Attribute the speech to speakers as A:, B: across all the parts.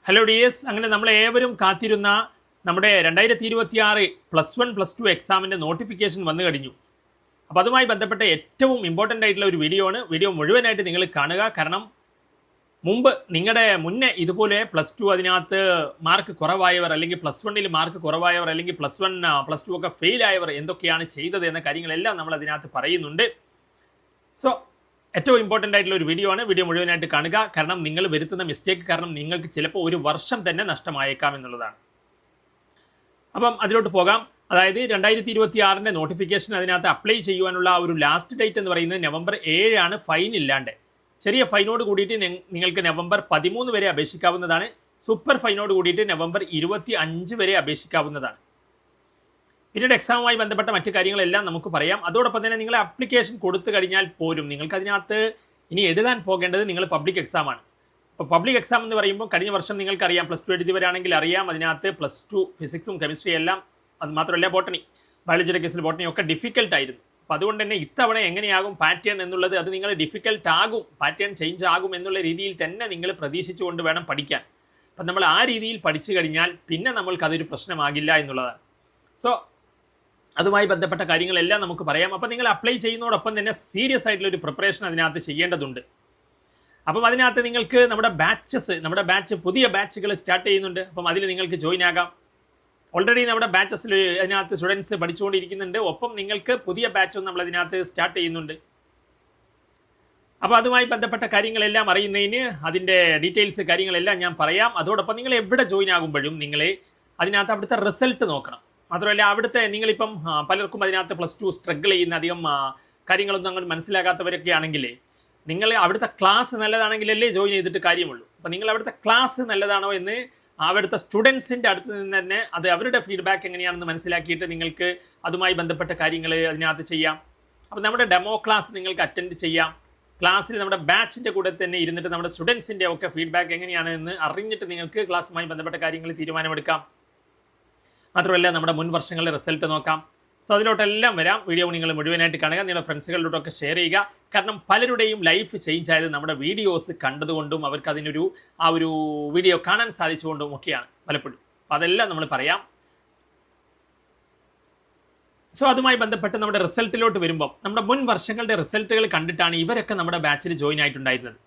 A: Hello dears, അങ്ങനെ നമ്മൾ ഏവരും കാത്തിരുന്ന നമ്മുടെ 2026 +1 +2 എക്സാമിൻ്റെ നോട്ടിഫിക്കേഷൻ വന്നു കഴിഞ്ഞു. അപ്പോൾ അതുമായി ബന്ധപ്പെട്ട ഏറ്റവും ഇമ്പോർട്ടൻ്റ് ആയിട്ടുള്ള ഒരു വീഡിയോ മുഴുവനായിട്ട് നിങ്ങൾ കാണുക. കാരണം മുമ്പ് നിങ്ങളുടെ മുന്നേ ഇതുപോലെ +2 അതിനകത്ത് മാർക്ക് കുറവായവർ, അല്ലെങ്കിൽ +1 മാർക്ക് കുറവായവർ, അല്ലെങ്കിൽ +1 +2 ഒക്കെ ഫെയിൽ ആയവർ എന്തൊക്കെയാണ് ചെയ്തത് എന്ന കാര്യങ്ങളെല്ലാം നമ്മൾ അതിനകത്ത് പറയുന്നുണ്ട്. സോ ഏറ്റവും ഇമ്പോർട്ടൻ്റ് ആയിട്ടുള്ള ഒരു വീഡിയോ മുഴുവനായിട്ട് കാണുക. കാരണം നിങ്ങൾ വരുത്തുന്ന മിസ്റ്റേക്ക് കാരണം നിങ്ങൾക്ക് ചിലപ്പോൾ ഒരു വർഷം തന്നെ നഷ്ടമായേക്കാം എന്നുള്ളതാണ്. അപ്പം അതിലോട്ട് പോകാം. അതായത് 2026 നോട്ടിഫിക്കേഷൻ അതിനകത്ത് അപ്ലൈ ചെയ്യുവാനുള്ള ആ ഒരു ലാസ്റ്റ് ഡേറ്റ് എന്ന് പറയുന്നത് November 7 ഫൈൻ ഇല്ലാണ്ട്. ചെറിയ ഫൈനോട് കൂടിയിട്ട് നിങ്ങൾക്ക് November 13 വരെ അപേക്ഷിക്കാവുന്നതാണ്. സൂപ്പർ ഫൈനോട് കൂടിയിട്ട് November 25 വരെ അപേക്ഷിക്കാവുന്നതാണ്. പിന്നീട് എക്സാമുമായി ബന്ധപ്പെട്ട മറ്റു കാര്യങ്ങളെല്ലാം നമുക്ക് പറയാം. അതോടൊപ്പം തന്നെ നിങ്ങൾ ആപ്ലിക്കേഷൻ കൊടുത്തു കഴിഞ്ഞാൽ പോലും നിങ്ങൾക്ക് അതിനകത്ത് ഇനി എഴുതാൻ പോകേണ്ടത് നിങ്ങൾ പബ്ലിക് എക്സാമാണ്. അപ്പോൾ പബ്ലിക് എക്സാം എന്ന് പറയുമ്പോൾ കഴിഞ്ഞ വർഷം നിങ്ങൾക്കറിയാം, +2 എഴുതിയവരാണെങ്കിൽ അറിയാം, അതിനകത്ത് +2 ഫിസിക്സും കെമിസ്ട്രി എല്ലാം, അത് മാത്രമല്ല ബയോളജിയുടെ കേസിൽ ബോട്ടണി ഒക്കെ ഡിഫിക്കൽട്ടായിരുന്നു. അപ്പോൾ അതുകൊണ്ട് തന്നെ ഇത്തവണ എങ്ങനെയാകും പാറ്റേൺ എന്നുള്ളത്, അത് നിങ്ങൾ ഡിഫിക്കൽട്ട് ആകും, പാറ്റേൺ ചേഞ്ച് ആകും എന്നുള്ള രീതിയിൽ തന്നെ നിങ്ങൾ പ്രതീക്ഷിച്ചുകൊണ്ട് വേണം പഠിക്കാൻ. അപ്പം നമ്മൾ ആ രീതിയിൽ പഠിച്ചു കഴിഞ്ഞാൽ പിന്നെ നമ്മൾക്കതൊരു പ്രശ്നമാകില്ല എന്നുള്ളതാണ്. സോ അതുമായി ബന്ധപ്പെട്ട കാര്യങ്ങളെല്ലാം നമുക്ക് പറയാം. അപ്പോൾ നിങ്ങൾ അപ്ലൈ ചെയ്യുന്നതോടൊപ്പം തന്നെ സീരിയസ് ആയിട്ടുള്ളൊരു പ്രിപ്പറേഷൻ അതിനകത്ത് ചെയ്യേണ്ടതുണ്ട്. അപ്പം അതിനകത്ത് നിങ്ങൾക്ക് നമ്മുടെ ബാച്ച് പുതിയ ബാച്ചുകൾ സ്റ്റാർട്ട് ചെയ്യുന്നുണ്ട്. അപ്പം അതിൽ നിങ്ങൾക്ക് ജോയിൻ ആകാം. ഓൾറെഡി നമ്മുടെ ബാച്ചസിൽ അതിനകത്ത് സ്റ്റുഡൻസ് പഠിച്ചുകൊണ്ടിരിക്കുന്നുണ്ട്. ഒപ്പം നിങ്ങൾക്ക് പുതിയ ബാച്ചും നമ്മൾ അതിനകത്ത് സ്റ്റാർട്ട് ചെയ്യുന്നുണ്ട്. അപ്പോൾ അതുമായി ബന്ധപ്പെട്ട കാര്യങ്ങളെല്ലാം അറിയുന്നതിന് അതിൻ്റെ ഡീറ്റെയിൽസ് കാര്യങ്ങളെല്ലാം ഞാൻ പറയാം. അതോടൊപ്പം നിങ്ങൾ എവിടെ ജോയിൻ ആകുമ്പോഴും നിങ്ങൾ അതിനകത്ത് അവിടുത്തെ റിസൾട്ട് നോക്കണം. മാത്രമല്ല അവിടുത്തെ നിങ്ങളിപ്പം പലർക്കും അതിനകത്ത് +2 സ്ട്രഗിൾ ചെയ്യുന്ന അധികം കാര്യങ്ങളൊന്നും അങ്ങനെ മനസ്സിലാക്കാത്തവരൊക്കെ ആണെങ്കിൽ നിങ്ങൾ അവിടുത്തെ ക്ലാസ് നല്ലതാണെങ്കിലല്ലേ ജോയിൻ ചെയ്തിട്ട് കാര്യമുള്ളൂ. അപ്പോൾ നിങ്ങൾ അവിടുത്തെ ക്ലാസ് നല്ലതാണോ എന്ന് അവിടുത്തെ സ്റ്റുഡൻസിൻ്റെ അടുത്ത് നിന്ന് തന്നെ അത് അവരുടെ ഫീഡ്ബാക്ക് എങ്ങനെയാണെന്ന് മനസ്സിലാക്കിയിട്ട് നിങ്ങൾക്ക് അതുമായി ബന്ധപ്പെട്ട കാര്യങ്ങൾ അതിനകത്ത് ചെയ്യാം. അപ്പോൾ നമ്മുടെ ഡെമോ ക്ലാസ് നിങ്ങൾക്ക് അറ്റൻഡ് ചെയ്യാം. ക്ലാസ്സിൽ നമ്മുടെ ബാച്ചിൻ്റെ കൂടെ തന്നെ ഇരുന്നിട്ട് നമ്മുടെ സ്റ്റുഡൻസിൻ്റെ ഒക്കെ ഫീഡ്ബാക്ക് എങ്ങനെയാണെന്ന് അറിഞ്ഞിട്ട് നിങ്ങൾക്ക് ക്ലാസ്സുമായി ബന്ധപ്പെട്ട കാര്യങ്ങൾ തീരുമാനമെടുക്കാം. മാത്രമല്ല നമ്മുടെ മുൻ വർഷങ്ങളിലെ റിസൾട്ട് നോക്കാം. സോ അതിലോട്ടെല്ലാം വരാം. വീഡിയോ നിങ്ങൾ മുഴുവനായിട്ട് കാണുക, നിങ്ങളുടെ ഫ്രണ്ട്സുകളിലോട്ടൊക്കെ ഷെയർ ചെയ്യുക. കാരണം പലരുടെയും ലൈഫ് ചേഞ്ച് ആയത് നമ്മുടെ വീഡിയോസ് കണ്ടതുകൊണ്ടും അവർക്ക് അതിനൊരു ആ ഒരു വീഡിയോ കാണാൻ സാധിച്ചുകൊണ്ടും ഒക്കെയാണ് പലപ്പോഴും. അപ്പോൾ അതെല്ലാം നമ്മൾ പറയാം. സോ അതുമായി ബന്ധപ്പെട്ട് നമ്മുടെ റിസൾട്ടിലോട്ട് വരുമ്പോൾ നമ്മുടെ മുൻ വർഷങ്ങളുടെ റിസൾട്ടുകൾ കണ്ടിട്ടാണ് ഇവരൊക്കെ നമ്മുടെ ബാച്ചിൽ ജോയിൻ ആയിട്ടുണ്ടായിരുന്നത്.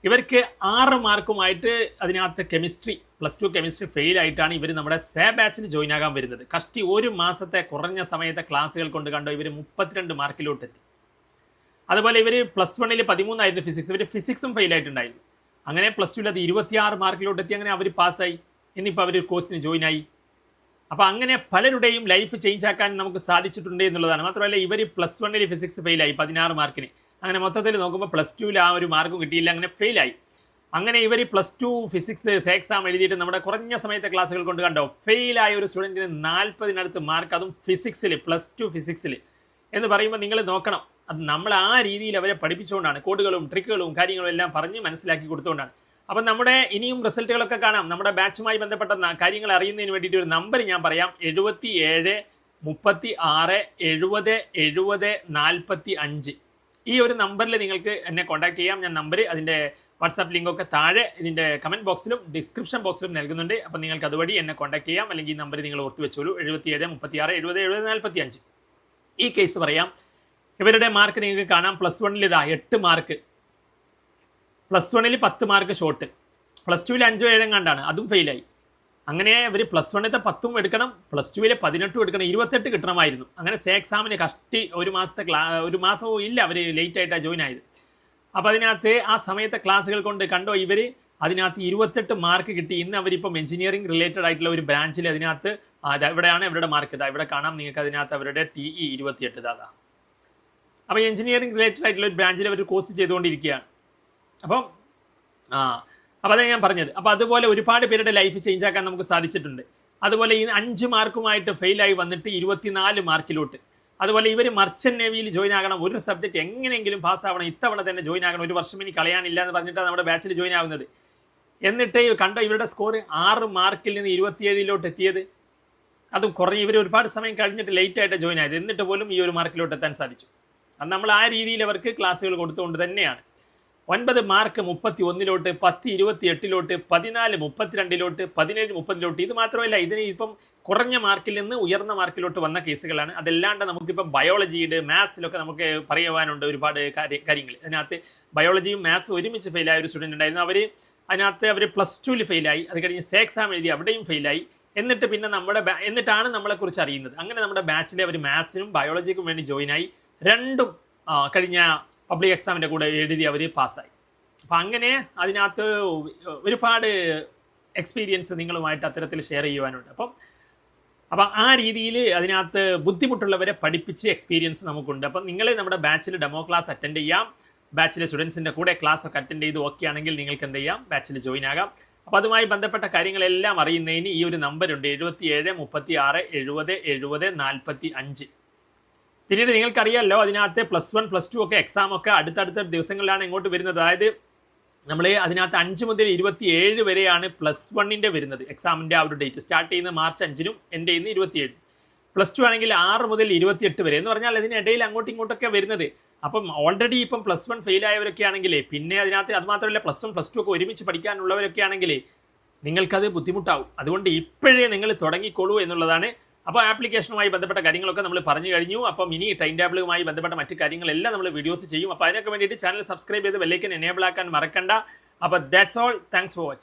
A: ഇവർക്ക് 6 മാർക്കുമായിട്ട് അതിനകത്ത് +2 കെമിസ്ട്രി ഫെയിൽ ആയിട്ടാണ് ഇവർ നമ്മുടെ ബാച്ചിൽ ജോയിൻ ആകാൻ വരുന്നത്. കഷ്ടി ഒരു മാസത്തെ കുറഞ്ഞ സമയത്തെ ക്ലാസ്സുകൾ കൊണ്ട് കണ്ടോ ഇവർ 32 മാർക്കിലോട്ടെത്തി. അതുപോലെ ഇവർ +1 13 ആയിരുന്നു ഫിസിക്സ്, ഇവർ ഫിസിക്സും ഫെയിൽ ആയിട്ടുണ്ടായിരുന്നു. അങ്ങനെ +2 അത് 26 മാർക്കിലോട്ടെത്തി. അങ്ങനെ അവർ പാസ്സായി. ഇന്നിപ്പോൾ അവർ കോഴ്സിന് ജോയിൻ ആയി. അപ്പോൾ അങ്ങനെ പലരുടെയും ലൈഫ് ചേഞ്ച് ആക്കാൻ നമുക്ക് സാധിച്ചിട്ടുണ്ട് എന്നുള്ളതാണ്. മാത്രമല്ല ഇവർ +1 ഫിസിക്സ് ഫെയിലായി 16 മാർക്കിന്. അങ്ങനെ മൊത്തത്തിൽ നോക്കുമ്പോൾ +2 ആ ഒരു മാർക്കും കിട്ടിയില്ല, അങ്ങനെ ഫെയിലായി. അങ്ങനെ ഇവർ +2 ഫിസിക്സ് എക്സാം എഴുതിയിട്ട് നമ്മുടെ കുറഞ്ഞ സമയത്തെ ക്ലാസ്സുകൾ കൊണ്ട് കണ്ടോ ഫെയിലായ ഒരു സ്റ്റുഡൻറ്റിന് 40-നടുത്ത് മാർക്ക്, അതും ഫിസിക്സിൽ +2 ഫിസിക്സിൽ എന്ന് പറയുമ്പോൾ നിങ്ങൾ നോക്കണം. അത് നമ്മൾ ആ രീതിയിൽ അവരെ പഠിപ്പിച്ചുകൊണ്ടാണ്, കോഡുകളും ട്രിക്കുകളും കാര്യങ്ങളും എല്ലാം പറഞ്ഞ് മനസ്സിലാക്കി കൊടുത്തുകൊണ്ടാണ്. അപ്പം നമ്മുടെ ഇനിയും റിസൾട്ടുകളൊക്കെ കാണാം. നമ്മുടെ ബാച്ചുമായി ബന്ധപ്പെട്ട കാര്യങ്ങൾ അറിയുന്നതിന് വേണ്ടിയിട്ട് ഒരു നമ്പർ ഞാൻ പറയാം: 77 36 70 70 45. ഈ ഒരു നമ്പറിൽ നിങ്ങൾക്ക് എന്നെ കോൺടാക്ട് ചെയ്യാം. ഞാൻ നമ്പർ അതിൻ്റെ വാട്സാപ്പ് ലിങ്കൊക്കെ താഴെ ഇതിൻ്റെ കമൻറ്റ് ബോക്സിലും ഡിസ്ക്രിപ്ഷൻ ബോക്സിലും നൽകുന്നുണ്ട്. അപ്പം നിങ്ങൾക്ക് അതുവഴി എന്നെ കോൺടാക്ട് ചെയ്യാം. അല്ലെങ്കിൽ ഈ നമ്പർ നിങ്ങൾ ഓർത്ത് വെച്ചോളൂ: 77 36 70 70 45. ഈ കേസ് പറയാം. ഇവരുടെ മാർക്ക് നിങ്ങൾക്ക് കാണാം. +1 ഇതാ 8 മാർക്ക്, +1 10 മാർക്ക് ഷോർട്ട്, +2 5 7 കണ്ടാണ്, അതും ഫെയിലായി. അങ്ങനെ ഇവർ +1 10 എടുക്കണം, +2 18 എടുക്കണം, 28 കിട്ടണമായിരുന്നു. അങ്ങനെ എക്സാമിന് കഷ്ടി ഒരു മാസവും ഇല്ല അവർ ലേറ്റ് ആയിട്ടാണ് ജോയിൻ ആയത്. അപ്പോൾ അതിനകത്ത് ആ സമയത്തെ ക്ലാസ്സുകൾ കൊണ്ട് കണ്ടോ ഇവർ അതിനകത്ത് 28 മാർക്ക് കിട്ടി. ഇന്ന് അവരിപ്പം എഞ്ചിനീയറിംഗ് റിലേറ്റഡ് ആയിട്ടുള്ള ഒരു ബ്രാഞ്ചിൽ അതിനകത്ത് ഇവിടെയാണ് ഇവരുടെ മാർക്ക്. ഇവിടെ കാണാം നിങ്ങൾക്ക് അതിനകത്ത് അവരുടെ TE 28 ഇതാ. അപ്പോൾ എഞ്ചിനീയറിംഗ് റിലേറ്റഡ് ആയിട്ടുള്ള ഒരു ബ്രാഞ്ചിൽ അവർ കോഴ്സ് ചെയ്തുകൊണ്ടിരിക്കുകയാണ്. അപ്പം അതാണ് ഞാൻ പറഞ്ഞത്. അപ്പോൾ അതുപോലെ ഒരുപാട് പേരുടെ ലൈഫ് ചേഞ്ച് ആക്കാൻ നമുക്ക് സാധിച്ചിട്ടുണ്ട്. അതുപോലെ ഈ 5 മാർക്കുമായിട്ട് ഫെയിലായി വന്നിട്ട് 24 മാർക്കിലോട്ട്. അതുപോലെ ഇവർ മർച്ചൻ്റ് നേവിയിൽ ജോയിൻ ആകണം, ഒരു സബ്ജക്റ്റ് എങ്ങനെയെങ്കിലും പാസ്സാവണം, ഇത്തവണ തന്നെ ജോയിൻ ആകണം, ഒരു വർഷം ഇനി കളയാനില്ല എന്ന് പറഞ്ഞിട്ടാണ് നമ്മുടെ ബാച്ചിൽ ജോയിൻ ആകുന്നത്. എന്നിട്ട് കണ്ടോ ഇവരുടെ സ്കോർ 6 മാർക്കിൽ നിന്ന് 27 എത്തിയത്. അതും കുറഞ്ഞ് ഇവർ ഒരുപാട് സമയം കഴിഞ്ഞിട്ട് ലേറ്റ് ആയിട്ട് ജോയിൻ ആയത്. എന്നിട്ട് പോലും ഈ ഒരു മാർക്കിലോട്ട് എത്താൻ സാധിച്ചു. അത് നമ്മൾ ആ രീതിയിൽ അവർക്ക് ക്ലാസ്സുകൾ കൊടുത്തുകൊണ്ട് തന്നെയാണ്. 9 മാർക്ക് 31 10 28 14 32 17 30 ഇത് മാത്രമല്ല ഇതിന് ഇപ്പം കുറഞ്ഞ മാർക്കിൽ നിന്ന് ഉയർന്ന മാർക്കിലോട്ട് വന്ന കേസുകളാണ്. അതല്ലാണ്ട് നമുക്കിപ്പം ബയോളജിയുടെ മാത്സിലൊക്കെ നമുക്ക് പറയുവാനുണ്ട് ഒരുപാട് കാര്യങ്ങൾ. അതിനകത്ത് ബയോളജിയും മാത്സ് ഒരുമിച്ച് ഫെയിലായ ഒരു സ്റ്റുഡൻറ്റ് ഉണ്ടായിരുന്നു. അതിനകത്ത് അവർ +2 ഫെയിലായി. അത് കഴിഞ്ഞ് സേ എക്സാം എഴുതി, അവിടെയും ഫെയിലായി. എന്നിട്ട് പിന്നെ എന്നിട്ടാണ് നമ്മളെക്കുറിച്ച് അറിയുന്നത്. അങ്ങനെ നമ്മുടെ ബാച്ചിലെ അവർ മാത്സിനും ബയോളജിക്കും വേണ്ടി ജോയിനായി. രണ്ടും കഴിഞ്ഞ പബ്ലിക് എക്സാമിൻ്റെ കൂടെ എഴുതി അവർ പാസ്സായി. അപ്പം അങ്ങനെ അതിനകത്ത് ഒരുപാട് എക്സ്പീരിയൻസ് നിങ്ങളുമായിട്ട് അത്തരത്തിൽ ഷെയർ ചെയ്യുവാനുണ്ട്. അപ്പം ആ രീതിയിൽ അതിനകത്ത് ബുദ്ധിമുട്ടുള്ളവരെ പഠിപ്പിച്ച് എക്സ്പീരിയൻസ് നമുക്കുണ്ട്. അപ്പം നിങ്ങൾ നമ്മുടെ ബാച്ചിൽ ഡെമോ ക്ലാസ് അറ്റൻഡ് ചെയ്യാം. ബാച്ചിലെ സ്റ്റുഡൻസിൻ്റെ കൂടെ ക്ലാസ് ഒക്കെ അറ്റൻഡ് ചെയ്ത് ഓക്കെ ആണെങ്കിൽ നിങ്ങൾക്ക് എന്ത് ചെയ്യാം, ബാച്ചിൽ ജോയിൻ ആകാം. അപ്പോൾ അതുമായി ബന്ധപ്പെട്ട കാര്യങ്ങളെല്ലാം അറിയുന്നതിന് ഈ ഒരു നമ്പറുണ്ട് 77 36 70 70 45. പിന്നീട് നിങ്ങൾക്കറിയാമല്ലോ അതിനകത്ത് +1 +2 ഒക്കെ എക്സാമൊക്കെ അടുത്തടുത്ത ദിവസങ്ങളിലാണ് ഇങ്ങോട്ട് വരുന്നത്. അതായത് നമ്മൾ അതിനകത്ത് 5 മുതൽ 27 വരെയാണ് +1ൻ്റെ വരുന്നത്. എക്സാമിൻ്റെ ആ ഒരു ഡേറ്റ് സ്റ്റാർട്ട് ചെയ്യുന്നത് മാർച്ച് 5-നും എൻ്റെ ചെയ്യുന്നത് 27. +2 ആണെങ്കിൽ 6 മുതൽ 28 വരെ എന്ന് പറഞ്ഞാൽ അതിനിടയിൽ അങ്ങോട്ടും ഇങ്ങോട്ടൊക്കെ വരുന്നത്. അപ്പം ഓൾറെഡി ഇപ്പം +1 ഫെയിലായവരൊക്കെ ആണെങ്കിൽ പിന്നെ അതിനകത്ത് അതുമാത്രമല്ല +1 +2 ഒക്കെ ഒരുമിച്ച് പഠിക്കാനുള്ളവരൊക്കെ ആണെങ്കിൽ നിങ്ങൾക്കത് ബുദ്ധിമുട്ടാവും. അതുകൊണ്ട് ഇപ്പോഴേ നിങ്ങൾ തുടങ്ങിക്കോളൂ എന്നുള്ളതാണ്. അപ്പോൾ ആപ്ലിക്കേഷനുമായി ബന്ധപ്പെട്ട കാര്യങ്ങളൊക്കെ നമ്മൾ പറഞ്ഞു കഴിഞ്ഞു. അപ്പം ഇനി ടൈം ടേബിളുമായി ബന്ധപ്പെട്ട മറ്റ് കാര്യങ്ങളെല്ലാം നമ്മൾ വീഡിയോസ് ചെയ്യും. അപ്പോൾ അതിനൊക്കെ വേണ്ടിയിട്ട് ചാനൽ സബ്സ്ക്രൈബ് ചെയ്ത് ബെല്ലൈക്കൻ എനേബിൾ ആക്കാൻ മറക്കണ്ട. അപ്പോൾ that's all. Thanks for watching.